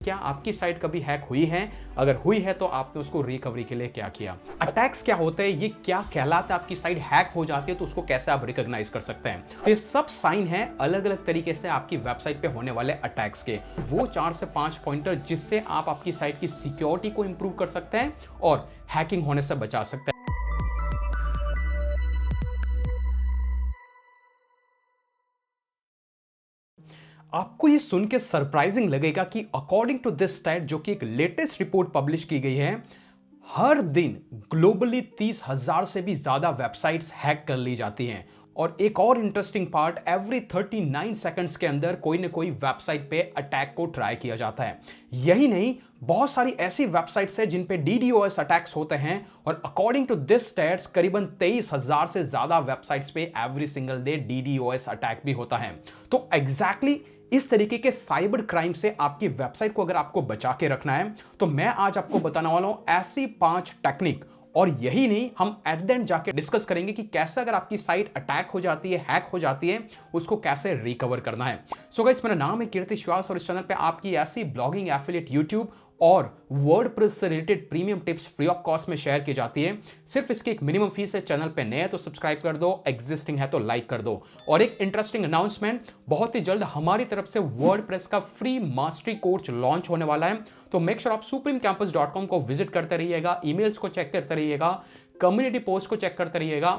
क्या आपकी साइट कभी हैक हुई है? अगर हुई है तो आपने उसको रिकवरी के लिए क्या किया? अटैक्स क्या होते हैं? ये क्या कहलाता है? आपकी साइट हैक हो जाती है तो उसको कैसे आप रिकॉग्नाइज कर सकते हैं? तो ये सब साइन है अलग अलग तरीके से आपकी वेबसाइट पे होने वाले अटैक्स के। वो 4 से 5 पॉइंटर जिससे आप आपकी साइट की सिक्योरिटी को इंप्रूव कर सकते हैं और हैकिंग होने से बचा सकते हैं। आपको ये सुन के सरप्राइजिंग लगेगा कि अकॉर्डिंग टू दिस स्टैट, जो कि एक लेटेस्ट रिपोर्ट पब्लिश की गई है, हर दिन ग्लोबली 30,000 से भी ज्यादा वेबसाइट्स हैक कर ली जाती हैं। और एक और इंटरेस्टिंग पार्ट, एवरी 39 सेकंड्स के अंदर कोई ना कोई वेबसाइट पे अटैक को ट्राई किया जाता है। यही नहीं, बहुत सारी ऐसी वेबसाइट्स हैं जिन पे डीडोस अटैक्स होते हैं और अकॉर्डिंग टू दिस स्टैट्स करीबन 23,000 से ज्यादा वेबसाइट्स पे every single day DDoS attack भी होता है। तो एग्जैक्टली इस तरीके के साइबर क्राइम से आपकी वेबसाइट को अगर आपको बचा के रखना है तो मैं आज आपको बताने वाला हूं ऐसी 5 टेक्निक। और यही नहीं, हम एट द एंड जाके डिस्कस करेंगे कि कैसे अगर आपकी साइट अटैक हो जाती है, हैक हो जाती है, उसको कैसे रिकवर करना है। सो गाइस, मेरा नाम है कीर्ति श्वास और इस चैनल पे आपकी ऐसी ब्लॉगिंग, एफिलिएट, यूट्यूब और वर्डप्रेस से related premium tips free of cost में शेयर की जाती है। सिर्फ इसकी एक मिनिमम फीस है। चैनल पे नए है तो सब्सक्राइब कर दो, एग्जिस्टिंग है तो लाइक कर दो। और एक इंटरेस्टिंग अनाउंसमेंट, बहुत ही जल्द हमारी तरफ से वर्डप्रेस का फ्री मास्टरी कोर्स लॉन्च होने वाला है। तो मेक श्योर आप supremecampus.com को विजिट करते रहिएगा, ईमेल्स को चेक करते रहिएगा, कम्युनिटी पोस्ट को चेक करते रहिएगा,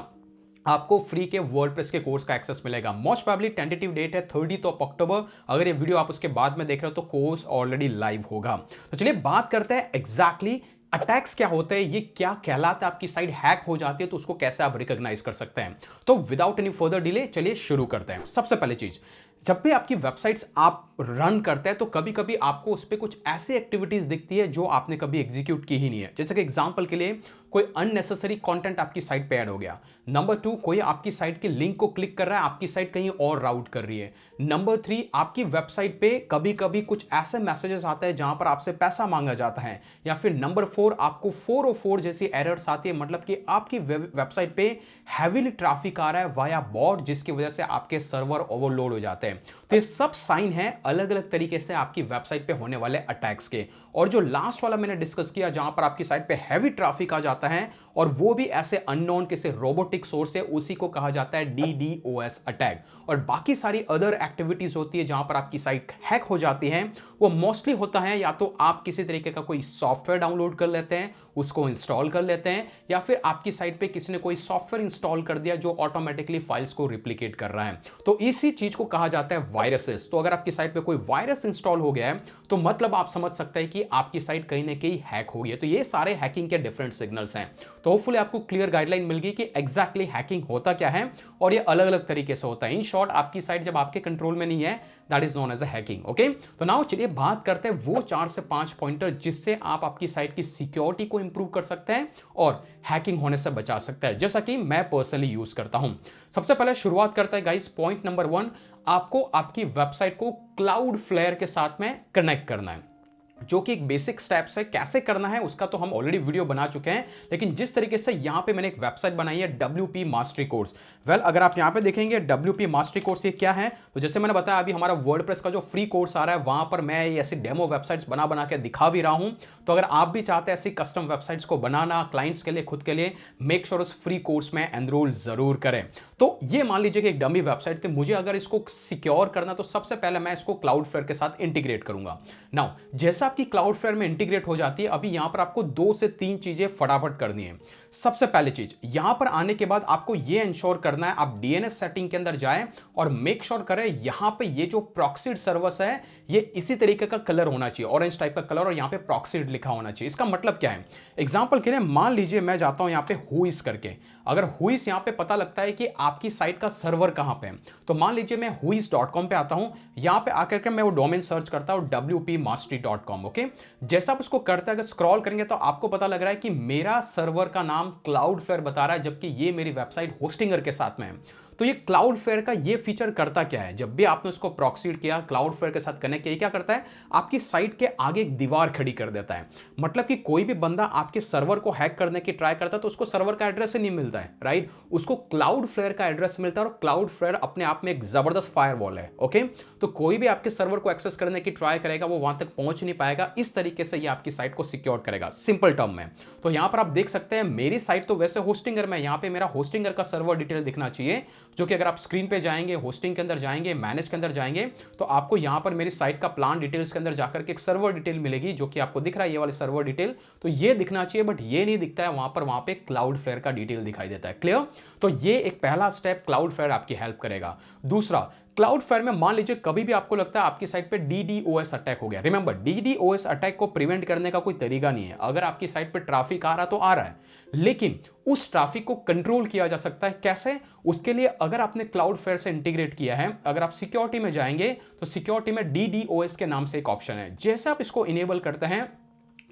आपको फ्री के वर्डप्रेस के कोर्स का एक्सेस मिलेगा। मोस्ट प्रोबेबली टेंटेटिव डेट है 30 अक्टूबर। अगर ये वीडियो आप उसके बाद में देख रहे हो तो कोर्स ऑलरेडी लाइव होगा। तो चलिए बात करते हैं एग्जैक्टली अटैक्स क्या होते हैं, ये क्या कहलाता है, आपकी साइट हैक हो जाती है तो उसको कैसे आप रिकॉग्नाइज कर सकते हैं। तो विदाउट एनी फर्दर डिले चलिए शुरू करते हैं। सबसे पहली चीज, जब भी आपकी वेबसाइट्स आप रन करते हैं तो कभी कभी आपको उस पर कुछ ऐसी एक्टिविटीज दिखती है जो आपने कभी एग्जीक्यूट की ही नहीं है। जैसे कि एग्जांपल के लिए कोई अननेसेसरी कंटेंट आपकी साइट पे ऐड हो गया। नंबर 2, कोई आपकी साइट के लिंक को क्लिक कर रहा है, आपकी साइट कहीं और राउट कर रही है। नंबर 3, आपकी वेबसाइट पे कभी कभी कुछ ऐसे मैसेजेस आते हैं जहां पर आपसे पैसा मांगा जाता है। या फिर नंबर 4, आपको 404 जैसी एरर्स आती है, मतलब कि आपकी वेबसाइट पे हैवीली ट्रैफिक आ रहा है वाया बॉट, जिसकी वजह से आपके सर्वर ओवरलोड हो जाते हैं। तो ये सब साइन है अलग अलग तरीके से आपकी वेबसाइट पे होने वाले अटैक्स के। और जो लास्ट वाला मैंने डिस्कस किया, जहां पर आपकी साइट पे हैवी ट्रैफिक आ जाता है और वो भी ऐसे अननोन किसी रोबोटिक सोर्स है, उसी को कहा जाता है डीडोएस अटैक। और बाकी सारी अदर एक्टिविटीज होती है जहां पर आपकी साइट हैक हो जाती है, वो मोस्टली होता है या तो आप किसी तरीके का कोई सॉफ्टवेयर डाउनलोड कर लेते हैं, उसको इंस्टॉल कर लेते हैं, या फिर आपकी साइट पे किसी ने कोई सॉफ्टवेयर इंस्टॉल कर दिया जो ऑटोमेटिकली फाइल्स को रिप्लिकेट कर रहा है। तो इसी चीज को कहा जाता है वायरसेस। तो अगर आपकी साइट पे कोई वायरस इंस्टॉल हो गया है तो मतलब आप समझ सकते हैं कि आपकी साइट कहीं ना कहीं हैक हो गई है। तो ये सारे हैकिंग के डिफरेंट सिग्नल्स हैं। तो होपफुली आपको क्लियर गाइडलाइन मिल गई कि एग्जैक्टली हैकिंग होता क्या है और ये अलग अलग तरीके से होता है। इन शॉर्ट, आपकी साइट जब आपके कंट्रोल में नहीं है, that is known as a hacking. Okay, तो नाउ चलिए बात करते हैं वो 4 से 5 पॉइंटर जिससे आप आपकी साइट की सिक्योरिटी को इंप्रूव कर सकते हैं और हैकिंग होने से बचा सकते हैं, जैसा कि मैं पर्सनली यूज करता हूं। सबसे पहले शुरुआत करते हैं गाइस। पॉइंट नंबर 1, आपको आपकी वेबसाइट को क्लाउडफ्लेयर के साथ में कनेक्ट करना है, जो कि एक बेसिक स्टेप्स है। कैसे करना है उसका तो हम ऑलरेडी वीडियो बना चुके हैं, लेकिन जिस तरीके से यहां पे मैंने एक वेबसाइट बनाई है WP मास्टरी कोर्स। वेल, अगर आप यहां पे देखेंगे WP मास्टरी कोर्स ये क्या है, तो जैसे मैंने बताया अभी हमारा वर्डप्रेस का जो फ्री कोर्स आ रहा है, वहां पर मैं ये ऐसी डेमो वेबसाइट्स बना बना के दिखा भी रहा हूं। तो अगर आप भी चाहते हैं ऐसी कस्टम वेबसाइट्स को बनाना क्लाइंट्स के लिए, खुद के लिए, मेक श्योर उस फ्री कोर्स में एनरोल जरूर करें। तो ये मान लीजिए कि एक डमी वेबसाइट थी, मुझे अगर इसको सिक्योर करना तो सबसे पहले मैं इसको क्लाउडफ्लेयर के साथ इंटीग्रेट करूंगा। नाउ जैसा आपकी क्लाउडफ्लेयर में इंटीग्रेट हो जाती है, अभी यहां पर आपको 2 से 3 चीजें फटाफट करनी है। सबसे पहली चीज, यहां पर आने के बाद आपको यह इंश्योर करना है, आप डीएनएस सेटिंग के अंदर जाएं और मेक श्योर करें यहां पे ये जो प्रॉक्सीड सर्वर्स है, ये इसी तरीके का कलर होना चाहिए, ऑरेंज टाइप का कलर, और यहां पे प्रॉक्सीड लिखा होना चाहिए। इसका मतलब क्या है? एग्जांपल के लिए मान लीजिए मैं जाता हूं यहां पे हुइस करके। अगर हुइस यहां पे पता लगता है कि आपकी साइट का सर्वर कहां पे है, तो मान लीजिए मैं huis.com पे आता हूं, यहां पे आकर के मैं वो डोमेन सर्च करता हूं wpmastery.com। ओके, जैसा आप उसको करते हैं, अगर स्क्रॉल करेंगे तो आपको पता लग रहा है कि मेरा सर्वर का नाम क्लाउडफ्लेयर बता रहा है, जबकि ये मेरी वेबसाइट होस्टिंगर के साथ में है। तो ये क्लाउडफ्लेयर का ये फीचर करता क्या है, जब भी आपने उसको प्रॉक्सीड किया, क्लाउडफ्लेयर के साथ कनेक्ट किया, क्या करता है, आपकी साइट के आगे एक दीवार खड़ी कर देता है। मतलब कि कोई भी बंदा आपके सर्वर को हैक करने की ट्राई करता है तो उसको सर्वर का एड्रेस ही नहीं मिलता है, राइट, उसको क्लाउडफ्लेयर का एड्रेस मिलता है, और क्लाउडफ्लेयर अपने आप में एक जबरदस्त फायरवॉल है। ओके, तो कोई भी आपके सर्वर को एक्सेस करने की ट्राई करेगा वो वहां तक पहुंच नहीं पाएगा। इस तरीके से ये आपकी साइट को सिक्योर करेगा, सिंपल टर्म में। तो यहां पर आप देख सकते हैं मेरी साइट तो वैसे होस्टिंगर में, यहां पे मेरा होस्टिंगर का सर्वर डिटेल दिखना चाहिए, जो कि अगर आप स्क्रीन पे जाएंगे, होस्टिंग के अंदर जाएंगे, मैनेज के अंदर जाएंगे, तो आपको यहां पर मेरी साइट का प्लान डिटेल्स के अंदर जाकर के एक सर्वर डिटेल मिलेगी, जो कि आपको दिख रहा है ये वाले सर्वर डिटेल। तो ये दिखना चाहिए, बट ये नहीं दिखता है वहां पे क्लाउडफ्लेयर का डिटेल दिखाई देता है। क्लियर? तो ये एक पहला स्टेप क्लाउडफ्लेयर आपकी हेल्प करेगा। दूसरा, क्लाउडफ्लेयर में मान लीजिए कभी भी आपको लगता है आपकी साइट पे डीडीओएस अटैक हो गया। रिमेंबर, डीडीओएस अटैक को प्रिवेंट करने का कोई तरीका नहीं है। अगर आपकी साइट पे ट्रैफिक आ रहा तो आ रहा है, लेकिन उस ट्रैफिक को कंट्रोल किया जा सकता है। कैसे? उसके लिए अगर आपने क्लाउडफ्लेयर से इंटीग्रेट किया है, अगर आप सिक्योरिटी में जाएंगे तो सिक्योरिटी में डीडीओएस के नाम से एक ऑप्शन है। जैसे आप इसको इनेबल करते हैं,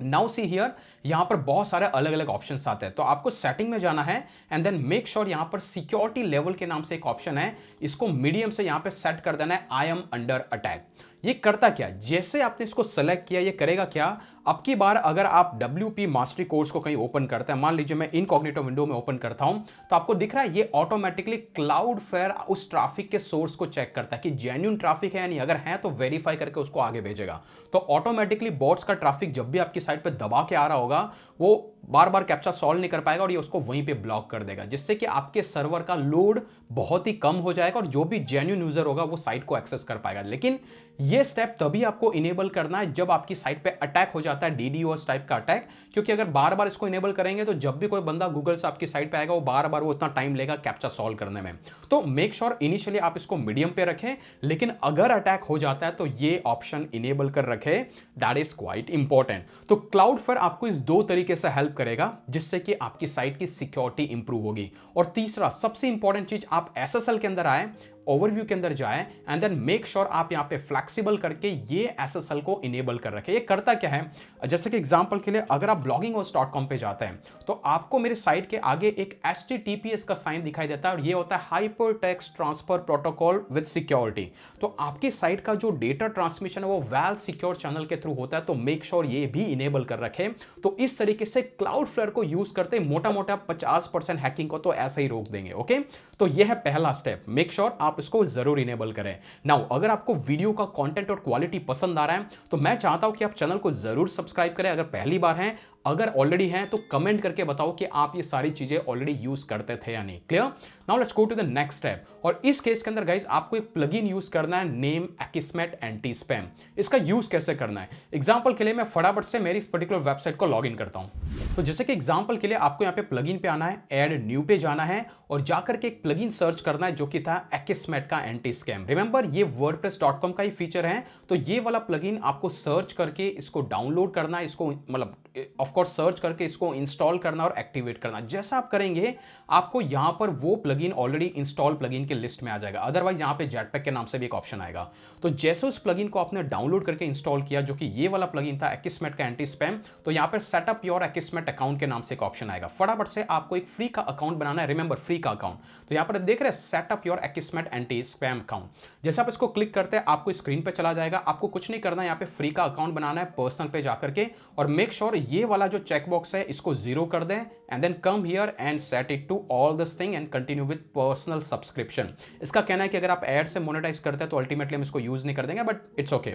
नाउ सी हियर, यहां पर बहुत सारे अलग अलग ऑप्शंस आते हैं। तो आपको सेटिंग में जाना है एंड देन मेक श्योर यहां पर सिक्योरिटी लेवल के नाम से एक ऑप्शन है, इसको मीडियम से यहां पे सेट कर देना है, आई एम अंडर अटैक। ये करता क्या, जैसे आपने इसको सेलेक्ट किया, ये करेगा क्या, अब की बार अगर आप WP मास्टरी कोर्स को कहीं ओपन करते हैं, मान लीजिए मैं इनकॉग्निटो विंडो में ओपन करता हूं, तो आपको दिख रहा है ये ऑटोमेटिकली क्लाउडफ्लेयर उस ट्रैफिक के सोर्स को चेक करता है कि जेन्युइन ट्रैफिक है या नहीं, अगर है तो वेरीफाई करके उसको आगे भेजेगा। तो ऑटोमेटिकली बॉट्स का ट्रैफिक जब भी आपकी साइट पे दबा के आ रहा होगा, वो बार बार कैप्चा सॉल्व नहीं कर पाएगा और ये उसको वहीं पे ब्लॉक कर देगा, जिससे कि आपके सर्वर का लोड बहुत ही कम हो जाएगा और जो भी जेन्युइन यूजर होगा वो साइट को एक्सेस कर पाएगा। लेकिन ये स्टेप तभी आपको इनेबल करना है जब आपकी साइट पे अटैक हो जाता है, डीडीओएस टाइप का अटैक, क्योंकि अगर बार बार इसको इनेबल करेंगे तो जब भी कोई बंदा गूगल से आपकी साइट पे आएगा वो बार बार वो इतना टाइम लेगा कैप्चा सॉल्व करने में। तो मेक श्योर इनिशियली आप इसको मीडियम पे रखें, लेकिन अगर अटैक हो जाता है तो ये ऑप्शन इनेबल कर रखें, दैट इज क्वाइट इंपॉर्टेंट। तो क्लाउडफ्लेयर आपको इस दो तरीके से हेल्प करेगा जिससे कि आपकी साइट की सिक्योरिटी इंप्रूव होगी। और तीसरा सबसे इंपॉर्टेंट चीज, आप एसएसएल के अंदर आए, ओवरव्यू के अंदर जाए एंड देन मेक श्योर आप यहां पे फ्लेक्सिबल करके ये एसएसएल को इनेबल कर रखें। ये करता क्या है, जैसे कि एग्जांपल के लिए अगर आप blogginghost.com पे जाते हैं तो आपको मेरे साइट के आगे एक HTTPS का साइन दिखाई देता है और ये होता है hyper text transfer protocol with security. तो आपकी साइट का जो डेटा ट्रांसमिशन है वो वेल सिक्योर चैनल के थ्रू होता है, तो मेक श्योर ये भी इनेबल कर रखें। तो इस तरीके से क्लाउडफ्लेयर को यूज करते मोटा मोटा 50% हैकिंग को तो ऐसे ही रोक देंगे। ओके, तो यह है पहला स्टेप, मेक श्योर आप इसको जरूर इनेबल करें। नाउ अगर आपको वीडियो का कंटेंट और क्वालिटी पसंद आ रहा है तो मैं चाहता हूं कि आप चैनल को जरूर सब्सक्राइब करें अगर पहली बार हैं, अगर ऑलरेडी हैं तो कमेंट करके बताओ कि आप ये सारी चीजें ऑलरेडी यूज करते थे या नहीं। Clear? Now let's go to the next step. और इस केस के अंदर गाइस आपको एक प्लगइन यूज करना है, नेम Akismet एंटी स्पैम। इसका यूज कैसे करना है, एग्जांपल के लिए मैं फटाफट से मेरी इस पर्टिकुलर वेबसाइट को लॉग इन करता हूं। तो जैसे कि एग्जांपल के लिए आपको यहां पे प्लगइन पे आना है, ऐड न्यू पे जाना है और जाकर के एक प्लगइन सर्च करना है जो कि था Akismet का एंटी स्कैम। रिमेंबर ये wordpress.com का ही फीचर है, तो ये वाला प्लगइन आपको सर्च करके इसको डाउनलोड करना है, इसको मतलब ऑफ कोर्स सर्च करके इसको इंस्टॉल करना और एक्टिवेट करना। जैसा आप करेंगे आपको यहां पर वो प्लगइन ऑलरेडी इंस्टॉल प्लगइन की लिस्ट में आ जाएगा, अदरवाइज यहां पे जेटपैक के नाम से भी एक ऑप्शन आएगा। तो जैसे उस प्लगइन को आपने डाउनलोड करके इंस्टॉल किया, जो कि ये वाला प्लगइन था Akismet का एंटी स्पैम, तो यहां पर सेटअप योर Akismet अकाउंट के नाम से एक ऑप्शन आएगा। फटाफट से आपको एक फ्री का अकाउंट बनाना है, रिमेंबर फ्री का अकाउंट। तो यहां पर देख रहे हैं setup your Akismet anti spam account. जैसे आप इसको क्लिक करते हैं आपको स्क्रीन पे चला जाएगा, आपको कुछ नहीं करना है, यहां पे फ्री का अकाउंट बनाना है पर्सनल पे जाकर के, और मेक श्योर ये वाला जो चेकबॉक्स है इसको 0 कर दें and then come here and set it to all this thing and continue with personal subscription. इसका कहना है कि अगर आप एड से मोनेटाइज करते हैं तो अल्टीमेटली हम इसको यूज नहीं कर देंगे, बट इट्स ओके।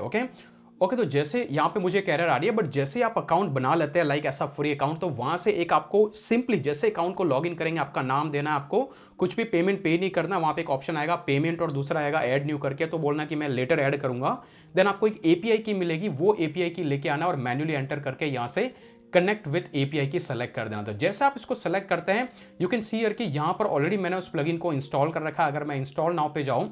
ओके, तो जैसे यहाँ पे मुझे एरर आ रही है, बट जैसे आप अकाउंट बना लेते हैं लाइक ऐसा फ्री अकाउंट, तो वहां से एक आपको सिंपली जैसे अकाउंट को लॉगिन करेंगे, आपका नाम देना है, आपको कुछ भी पेमेंट पे नहीं करना, वहां पे एक ऑप्शन आएगा पेमेंट और दूसरा आएगा ऐड न्यू करके, तो बोलना कि मैं लेटर ऐड करूंगा। देन आपको एक API की मिलेगी, वो API की लेके आना और मैन्युअली एंटर करके यहाँ से कनेक्ट विद API की सेलेक्ट कर देना। तो जैसे आप इसको सेलेक्ट करते हैं यू कैन सी हियर कि यहाँ पर ऑलरेडी मैंने उस प्लगइन को इंस्टॉल कर रखा है। अगर मैं इंस्टॉल नाउ पे जाऊं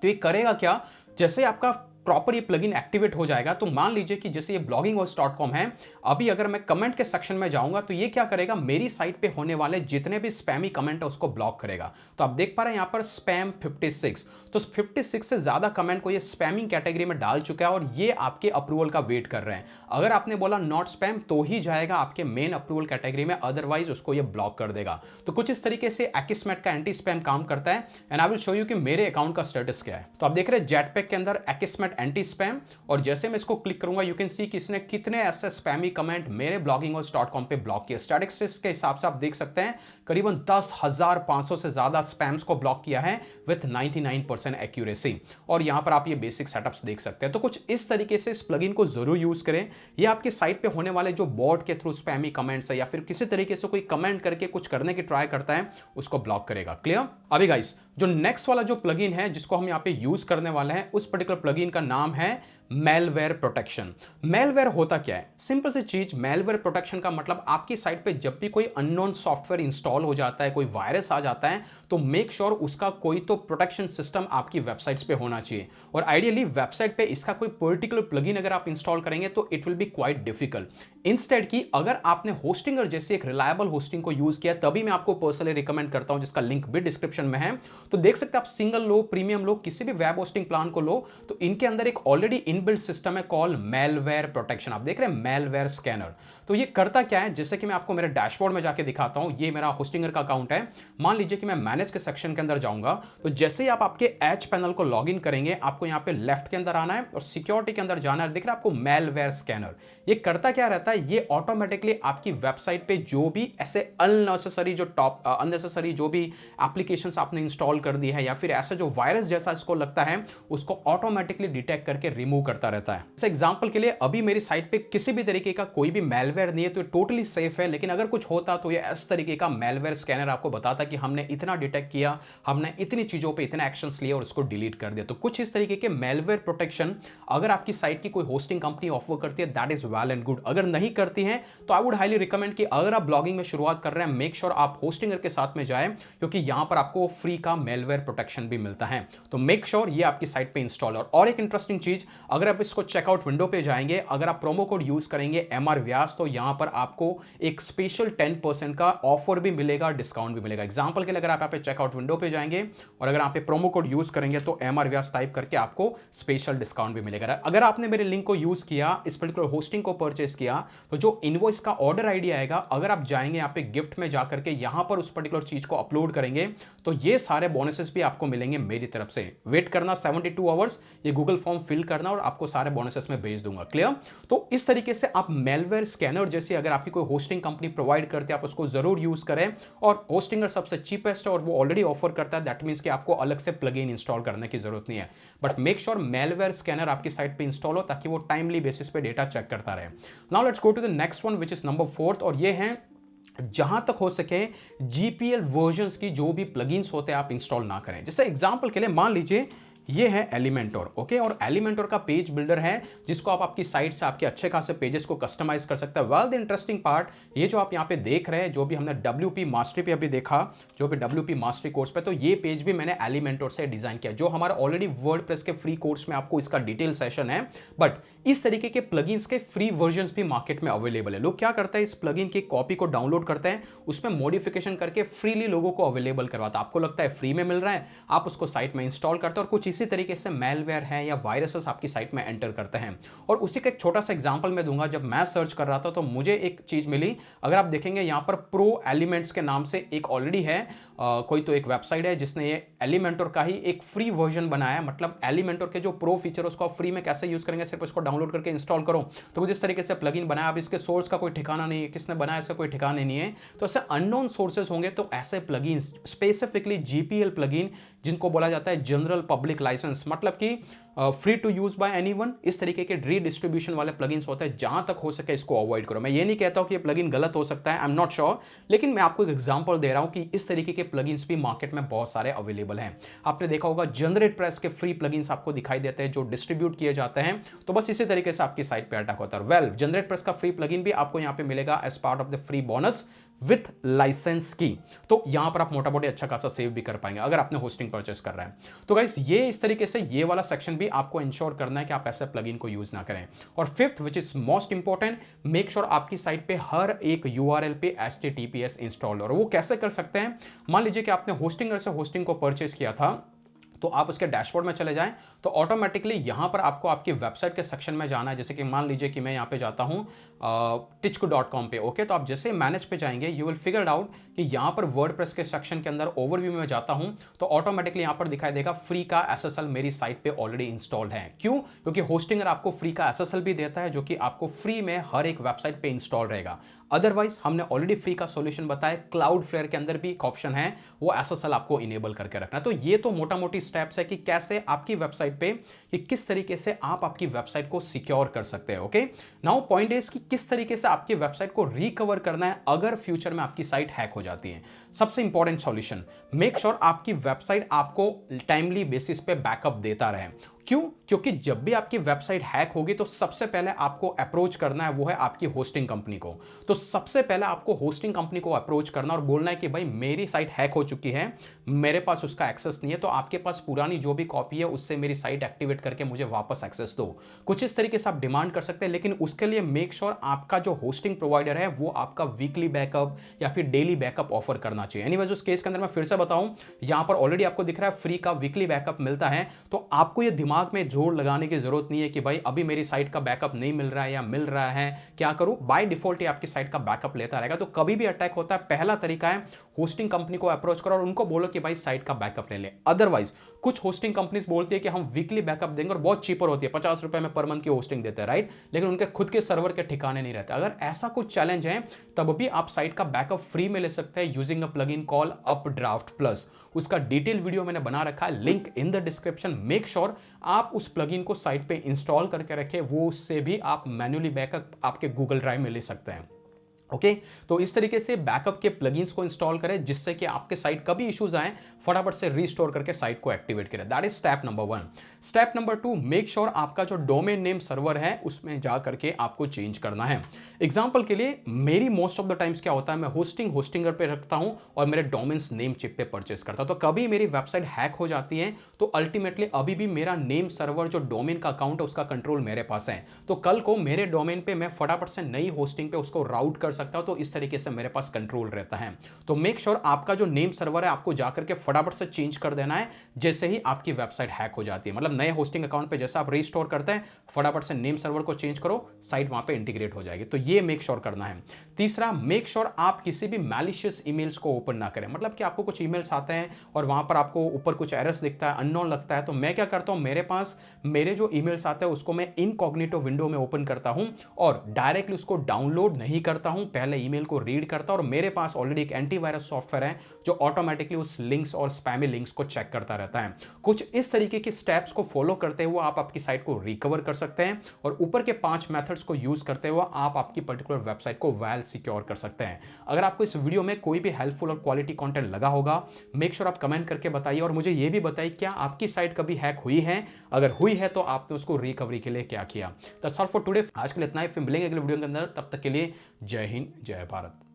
तो ये करेगा क्या, जैसे आपका प्रॉपर ये प्लगइन एक्टिवेट हो जाएगा तो मान लीजिए कि जैसे ये blogginghost.com है, अभी अगर मैं कमेंट के सेक्शन में जाऊंगा तो ये क्या करेगा, मेरी साइट पे होने वाले जितने भी स्पैमी कमेंट है उसको ब्लॉक करेगा। तो आप देख पा रहे हैं यहां पर स्पैम 56, तो 56 से ज्यादा कमेंट को ये स्पैमिंग कैटेगरी में डाल चुका है और ये आपके अप्रूवल का वेट कर रहे हैं। अगर आपने बोला नॉट स्पैम तो ही जाएगा आपके मेन अप्रूवल कैटेगरी में, अदरवाइज उसको ये ब्लॉक कर देगा। तो कुछ इस तरीके से Akismet का एंटी स्पैम काम करता है and I will show you कि मेरे अकाउंट का स्टेटस क्या है। तो आप देख रहे हैं जेटपैक के अंदर Akismet एंटी स्पैम, और जैसे मैं इसको क्लिक करूंगा यू कैन सी कि इसने कितने ऐसे स्पैमी कमेंट मेरे blogginghost.com पे ब्लॉक किए। स्टैटिस्टिक्स के हिसाब से आप देख सकते हैं करीबन 10,500 से ज्यादा स्पैम्स को ब्लॉक किया है विथ 99% एक्यूरेसी। और यहां पर आप ये बेसिक सेटअप्स देख सकते हैं। तो कुछ इस तरीके से इस प्लगइन को जरूर यूज करें। ये आपके साइट पे होने वाले जो बॉट के थ्रू स्पैमी कमेंट्स है या फिर किसी तरीके से कोई कमेंट करके कुछ करने की ट्राई करता है उसको ब्लॉक करेगा। क्लियर? अभी गाइस जो नेक्स्ट वाला जो प्लगइन है जिसको हम यहां पे यूज करने वाले हैं उस पर्टिकुलर प्लगइन का नाम है मेलवेयर प्रोटेक्शन। मेलवेयर होता क्या है? सिंपल सी चीज, मेलवेयर प्रोटेक्शन का मतलब आपकी साइट पे जब भी कोई अननोन सॉफ्टवेयर इंस्टॉल हो जाता है, कोई वायरस आ जाता है, तो मेक श्योर उसका कोई तो प्रोटेक्शन सिस्टम आपकी वेबसाइट्स पे होना चाहिए। और आइडियली वेबसाइट पे इसका कोई पर्टिकुलर प्लगइन अगर आप इंस्टॉल करेंगे तो it will be quite difficult. Instead की अगर आपने होस्टिंगर जैसे एक रिलायबल होस्टिंग को यूज किया, तभी मैं आपको पर्सनली रिकमेंड करता हूं, जिसका लिंक भी डिस्क्रिप्शन में है। तो देख सकते हैं आप सिंगल लो, प्रीमियम लो, किसी भी वेब होस्टिंग प्लान को लो तो इनके अंदर एक ऑलरेडी इनबिल्ट सिस्टम है कॉल मेलवेयर प्रोटेक्शन। आप देख रहे हैं मेलवेयर स्कैनर। तो ये करता क्या है, जैसे कि मैं आपको मेरे डैशबोर्ड में जाके दिखाता हूं। ये मेरा होस्टिंगर का अकाउंट है। मान लीजिए कि मैं मैनेज के सेक्शन के अंदर जाऊंगा, तो जैसे ही आप आपके एच पैनल को लॉगिन करेंगे, आपको यहां पे लेफ्ट के अंदर आना है और सिक्योरिटी के अंदर जाना है। दिख रहा है आपको मेलवेयर स्कैनर। ये करता क्या रहता है, ये ऑटोमेटिकली आपकी वेबसाइट पे जो भी ऐसे अननेसेसरी जो भी एप्लीकेशंस आपने इंस्टॉल कर दी है या फिर ऐसा जो वायरस जैसा इसको लगता है, उसको ऑटोमेटिकली डिटेक्ट करके रिमूव करता रहता है। जैसे एग्जांपल के लिए अभी मेरी साइट पे किसी भी तरीके का कोई भी मेलवेयर नहीं है तो ये टोटली सेफ है, लेकिन अगर कुछ होता तो ये इस तरीके का मेलवेयर स्कैनर आपको बताता कि हमने इतना डिटेक्ट किया, हमने इतनी चीजों पे इतने एक्शंस लिए और उसको डिलीट कर दिया। तो कुछ इस तरीके के मेलवेयर प्रोटेक्शन अगर आपकी साइट की कोई होस्टिंग कंपनी ऑफर करती है, that is well and good. अगर नहीं करती है तो आई वुड हाईली रिकमेंड कि अगर आप ब्लॉगिंग में शुरुआत कर रहे हैं, मेक श्योर आप होस्टिंगर के साथ में जाएं, क्योंकि यहां पर आपको फ्री का मेलवेयर प्रोटेक्शन भी मिलता है। तो मेक श्योर ये आपकी साइट पे इंस्टॉल। और एक इंटरेस्टिंग चीज, अगर आप इसको चेकआउट विंडो पे जाएंगे, अगर आप प्रोमो कोड यूज करेंगे MR व्यास, तो यहां पर आपको एक स्पेशल 10% का ऑफर भी मिलेगा, डिस्काउंट भी मिलेगा। एग्जांपल के लिए अगर आप यहाँ पे चेकआउट विंडो पे जाएंगे और अगर आप पे प्रोमो कोड यूज करेंगे तो MR व्यास टाइप करके आपको स्पेशल डिस्काउंट भी मिलेगा। अगर आपने मेरे लिंक को यूज किया, इस पर्टिकुलर होस्टिंग को परचेस किया, तो जो इनवॉइस का ऑर्डर आईडी आएगा, अगर आप जाएंगे यहाँ पे गिफ्ट में जाकर के यहां पर उस पर्टिकुलर चीज को अपलोड करेंगे तो ये सारे बोनसेस भी आपको मिलेंगे मेरी तरफ से। वेट करना 72 आवर्स, ये गूगल फॉर्म फिल करना और आपको सारे बोनसेस में भेज दूंगा। क्लियर? तो इस तरीके से आप मेलवेयर स्कैनर जैसे अगर आपकी कोई होस्टिंग कंपनी प्रोवाइड करती है, आप उसको जरूर यूज करें। और होस्टिंगर सबसे चीपेस्ट है और वो ऑलरेडी ऑफर करता है, दैट मींस कि आपको अलग से प्लगइन इंस्टॉल करने की जरूरत नहीं है। But make sure malware scanner आपकी साइट पे इंस्टॉल हो ताकि वो टाइमली बेसिस पे डेटा चेक करता रहे। Now let's go to the next one which is number 4, और ये है जहां तक हो सके GPL वर्जन्स की जो भी प्लगइन्स होते हैं आप इंस्टॉल ना करें। जैसे एग्जांपल के लिए मान लीजिए ये है एलिमेंटोर, ओके, और एलिमेंटोर का पेज बिल्डर है जिसको आप आपकी साइट से आपके अच्छे खासे पेजेस को कस्टमाइज कर सकते हैं। वेल द इंटरेस्टिंग पार्ट, ये जो आप यहाँ पे देख रहे हैं, जो भी हमने WP मास्टरी पे अभी देखा, जो भी WP मास्टरी कोर्स पे, तो ये पेज भी मैंने एलिमेंटोर से डिजाइन किया, जो हमारा ऑलरेडी वर्डप्रेस के फ्री कोर्स में आपको इसका डिटेल सेशन है। बट इस तरीके के प्लगइन्स के फ्री वर्जन्स भी मार्केट में अवेलेबल है। लोग क्या करते हैं, इस प्लगइन की कॉपी को डाउनलोड करते हैं, उसमें मॉडिफिकेशन करके फ्रीली लोगों को अवेलेबल करवाता है। आपको लगता है फ्री में मिल रहा है, आप उसको साइट में इंस्टॉल करते हैं और कुछ इसी तरीके से मेलवेयर है या वायरसेस आपकी साइट में एंटर करते हैं। और उसी का एक छोटा सा एग्जांपल मैं दूंगा। जब मैं सर्च कर रहा था तो मुझे एक चीज मिली, अगर आप देखेंगे यहां पर प्रो एलिमेंट्स के नाम से एक ऑलरेडी है, कोई तो एक वेबसाइट है जिसने ये एलिमेंटोर का ही एक फ्री वर्जन बनाया है। मतलब एलिमेंटोर के जो प्रो फीचर उसको आप फ्री में कैसे यूज करेंगे, सिर्फ उसको डाउनलोड करके इंस्टॉल करो। तो कुछ इस तरीके से प्लगइन बनाया। अब इसके सोर्स का कोई ठिकाना नहीं है, किसने बनाया इसका कोई ठिकाना नहीं है। तो ऐसे अननोन सोर्सेस होंगे तो ऐसे प्लगइन, स्पेसिफिकली GPL प्लगइन, जिनको बोला जाता है जनरल पब्लिक लाइसेंस, मतलब कि free to use by anyone, इस तरीके के रीडिस्ट्रीब्यूशन वाले प्लगइन्स होते हैं। जहां तक हो सके इसको अवॉइड करो। मैं ये नहीं कहता हूं कि ये प्लगइन गलत हो सकता है, आई एम नॉट श्योर, लेकिन मैं आपको एक एग्जांपल दे रहा हूं कि इस तरीके के प्लगइन्स भी मार्केट में बहुत सारे अवेलेबल हैं। आपने देखा होगा जनरेट प्रेस के फ्री प्लगइन्स आपको दिखाई देते हैं जो डिस्ट्रीब्यूट किए जाते हैं। तो बस इसी तरीके से आपकी साइट पे अटैक होता है। वेल, जनरेट प्रेस का फ्री प्लगइन भी आपको यहां पे मिलेगा as part of the free bonus with license की। तो यहां पर आप मोटा मोटी अच्छा खासा सेव भी कर पाएंगे अगर आपने होस्टिंग परचेस कर रहे हैं। तो गाइस ये इस तरीके से ये वाला सेक्शन भी आपको इंश्योर करना है कि आप ऐसे प्लगइन को यूज ना करें। और fifth which is most important, make sure आपकी साइट पे हर एक यूआरएल पे HTTPS इंस्टॉल। और वो कैसे कर सकते हैं, मान लीजिए कि आपने होस्टिंगर से होस्टिंग को परचेस किया था, तो आप उसके डैशबोर्ड में चले जाएं तो ऑटोमेटिकली यहां पर आपको आपकी वेबसाइट के सेक्शन में जाना है। जैसे कि मान लीजिए कि मैं यहां पे जाता हूं टिचको.com पे। ओके, तो आप जैसे मैनेज पे जाएंगे यू विल फिगर आउट कि यहां पर वर्डप्रेस के सेक्शन के अंदर ओवरव्यू में जाता हूं तो ऑटोमेटिकली यहां पर दिखाई देगा फ्री का SSL मेरी साइट पे ऑलरेडी इंस्टॉल्ड है। क्यों? क्योंकि होस्टिंगर आपको फ्री का SSL भी देता है जो कि आपको फ्री में हर एक वेबसाइट पे इंस्टॉल रहेगा। अदरवाइज हमने ऑलरेडी फ्री का सॉल्यूशन बताया, क्लाउडफ्लेयर के अंदर भी एक ऑप्शन है वो SSL आपको इनेबल करके रखना है। तो ये तो मोटा मोटी स्टेप्स है कि कैसे आपकी वेबसाइट पे, कि किस तरीके से आप आपकी वेबसाइट को सिक्योर कर सकते हैं। ओके, नाउ पॉइंट इज कि किस तरीके से आपकी वेबसाइट को रिकवर करना है अगर फ्यूचर में आपकी साइट हैक हो जाती है। सबसे इंपॉर्टेंट सॉल्यूशन, मेक श्योर आपकी वेबसाइट आपको टाइमली बेसिस पे बैकअप देता रहे। क्यों? क्योंकि जब भी आपकी वेबसाइट हैक होगी तो सबसे पहले आपको अप्रोच करना है वो है आपकी होस्टिंग कंपनी को। तो सबसे पहले आपको होस्टिंग कंपनी को अप्रोच करना और बोलना है कि भाई मेरी साइट हैक हो चुकी है, मेरे पास उसका एक्सेस नहीं है, तो आपके पास पुरानी जो भी कॉपी है उससे मेरी साइट एक्टिवेट करके मुझे वापस एक्सेस दो। कुछ इस तरीके से आप डिमांड कर सकते हैं, लेकिन उसके लिए मेक श्योर आपका जो होस्टिंग प्रोवाइडर है वो आपका वीकली बैकअप या फिर डेली बैकअप ऑफर करना चाहिए। एनीवेज उस केस के अंदर मैं फिर से बताऊं, यहां पर ऑलरेडी आपको दिख रहा है फ्री का वीकली बैकअप मिलता है, तो आपको ये दिमाग में जोर लगाने की जरूरत नहीं है कि भाई अभी मेरी साइट का बैकअप नहीं मिल रहा है या मिल रहा है, क्या करूं? बाय डिफॉल्ट ही आपकी साइट का बैकअप लेता रहेगा। तो कभी भी अटैक होता है, पहला तरीका है होस्टिंग कंपनी को अप्रोच करो और उनको बोलो कि भाई साइट का बैकअप ले ले। अदरवाइज कुछ होस्टिंग कंपनीज बोलती है कि हम वीकली बैकअप देंगे और बहुत चीपर होती है, 50 रुपए में पर मंथ की होस्टिंग देते हैं, राइट? लेकिन उनके खुद के सर्वर के ठिकाने नहीं रहते। अगर ऐसा कुछ चैलेंज है तब भी आप साइट का बैकअप फ्री में ले सकते हैं using a plugin call updraft plus. उसका डिटेल वीडियो मैंने बना रखा है, link in the description. Make sure आप उस प्लगइन को साइट पे इंस्टॉल करके रखें, वो उससे भी आप मैन्युअली बैकअप आपके गूगल ड्राइव में ले सकते हैं। ओके, तो इस तरीके से बैकअप के प्लगइन्स को इंस्टॉल करें जिससे कि आपके साइट कभी इश्यूज आए फटाफट से रीस्टोर करके साइट को एक्टिवेट करें। That is step number 1। Step number 2, make sure आपका जो डोमेन नेम सर्वर है उसमें जा करके आपको चेंज करना है। एग्जांपल के लिए मेरी मोस्ट ऑफ द टाइम्स क्या होता है, मैं होस्टिंगर पे रखता हूं और मेरे डोमेन्स नेम चिप पे परचेस करता हूं। तो कभी मेरी वेबसाइट हैक हो जाती है तो अल्टीमेटली अभी भी मेरा नेम सर्वर जो डोमेन का अकाउंट है उसका कंट्रोल मेरे पास है। तो कल को मेरे डोमेन पे मैं फटाफट से नई होस्टिंग पे उसको राउट कर सकता हूं, तो इस तरीके से मेरे पास कंट्रोल रहता है। तो मेक श्योर आपका जो नेम सर्वर है आपको जाकर के फटाफट से चेंज कर देना है जैसे ही आपकी वेबसाइट हैक हो जाती है। मतलब नए होस्टिंग अकाउंट पे जैसे आप रीस्टोर करते हैं फटाफट से नेम सर्वर को चेंज करो, साइट वहां पे इंटीग्रेट हो जाएगी। तो ये मेक श्योर करना है। तीसरा, मेक श्योर आप किसी भी मैलिशियस ईमेल्स को ओपन ना करें। मतलब कि आपको कुछ ईमेल्स आते हैं और वहां पर आपको ऊपर कुछ एरर्स दिखता है, अननोन लगता है, तो मैं क्या करता हूं, मेरे पास मेरे जो ईमेल्स आते हैं उसको मैं इनकॉग्निटो विंडो में ओपन करता हूं और डायरेक्टली उसको डाउनलोड नहीं करता हूं, पहले ईमेल को रीड करता हूं। और मेरे पास ऑलरेडी एक एंटीवायरस सॉफ्टवेयर है जो ऑटोमेटिकली उस लिंक्स और स्पैमी लिंक्स को चेक करता रहता है। कुछ इस तरीके के स्टेप्स को फॉलो करते हुए आप आपकी साइट को रिकवर कर सकते हैं और ऊपर के 5 मेथड्स को यूज करते हुए आप आपकी पर्टिकुलर वेबसाइट को वेल सिक्योर कर सकते हैं। अगर आपको इस वीडियो में कोई भी हेल्पफुल और क्वालिटी कंटेंट लगा होगा, मेक श्योर आप कमेंट करके बताइए और मुझे यह भी बताइए क्या आपकी साइट कभी हैक हुई है। अगर हुई है तो आपने उसको रिकवरी के लिए क्या किया। That's all for today. आज के लिए इतना ही, फिर मिलेंगे अगले वीडियो के अंदर। तब तक के लिए जय हिंद, जय भारत।